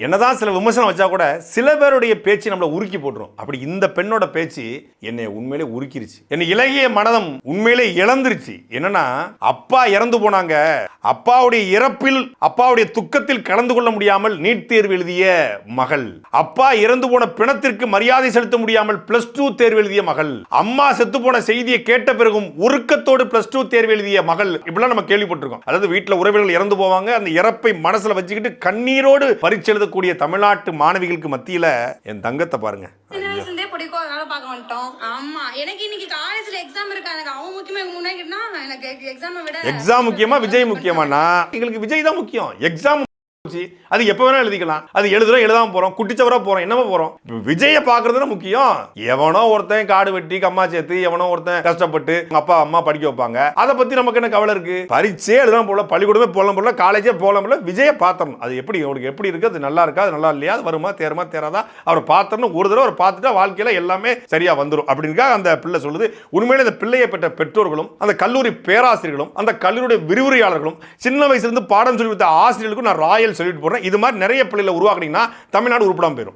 என்னதான் சில விமர்சனம் வச்சா கூட சில பேருடைய பேச்சு நம்மளை உருக்கி போட்டுரும். அப்படி இந்த பெண்ணோட பேச்சு என்னை உண்மையிலே உருக்கிருச்சு. என்னை இலகிய மனதம் உண்மையிலே இழந்துருச்சு. என்னன்னா, அப்பா இறந்து போனாங்க, அப்பாவுடைய இறப்பில் அப்பாவுடைய துக்கத்தில் கலந்து கொள்ள முடியாமல் நீட் தேர்வு எழுதிய மகள், அப்பா இறந்து போன பிணத்திற்கு மரியாதை செலுத்த முடியாமல் +2 தேர்வு எழுதிய மகள், அம்மா செத்து போன செய்தியை கேட்ட பிறகும் உருக்கத்தோடு +2 தேர்வு எழுதிய மகள், இப்படிலாம் நம்ம கேள்விப்பட்டிருக்கோம். அதாவது வீட்டில் உறவினர்கள் இறந்து போவாங்க, அந்த இறப்பை மனசுல வச்சுக்கிட்டு கண்ணீரோடு பரீட்சை எழுத கூடிய தமிழ்நாட்டு மாணவிகளுக்கு மத்தியில என் தங்கத்தை பாருங்க. எக்ஸாம் முக்கியமா விஜய் முக்கியமானா? எங்களுக்கு விஜய் தான் முக்கியம். எக்ஸாம் அது எப்ப வேணா எழுதிக்கலாம். அது எழுதுறோம், எழுதாம போறோம், குட்டிச்சவரா போறோம், என்னமா போறோம். விஜய பாக்குறது முக்கியம். எவனோ ஒருத்தன் காடு வெட்டி கம்மா சேர்த்து, எவனோ ஒருத்தன் கஷ்டப்பட்டு அப்பா அம்மா படிக்க வைப்பாங்க. அதை பத்தி நமக்கு என்ன கவலை இருக்கு? பரீட்சையே எழுதாம போல, பள்ளிக்கூடமே போலாம் போல, காலேஜே போலாம் போல, விஜய பார்த்தரணும். அது எப்படி உங்களுக்கு எப்படி இருக்கு, அது நல்லா இருக்கா, அது நல்லா இல்லையா, அது வருமா தேருமா தேராதா, அவரை பார்த்தரணும். ஒரு தடவை அவர் பார்த்துட்டா வாழ்க்கையில எல்லாமே சரியா வந்துடும் அப்படின்னு அந்த பிள்ளை சொல்லுது. உண்மையிலே இந்த பிள்ளையை பெற்ற பெற்றோர்களும், அந்த கல்லூரி பேராசிரியர்களும், அந்த கல்லூரி விரிவுரையாளர்களும், சின்ன வயசுல இருந்து பாடம் சொல்லி கொடுத்த ஆசிரியர்களுக்கும் நான் ராயல் சொல்லிட்டு போறேன். இது மாதிரி நிறைய பிள்ளைகளை உருவாக்குனீங்கன்னா தமிழ்நாடு உருப்படாம போயிடும்.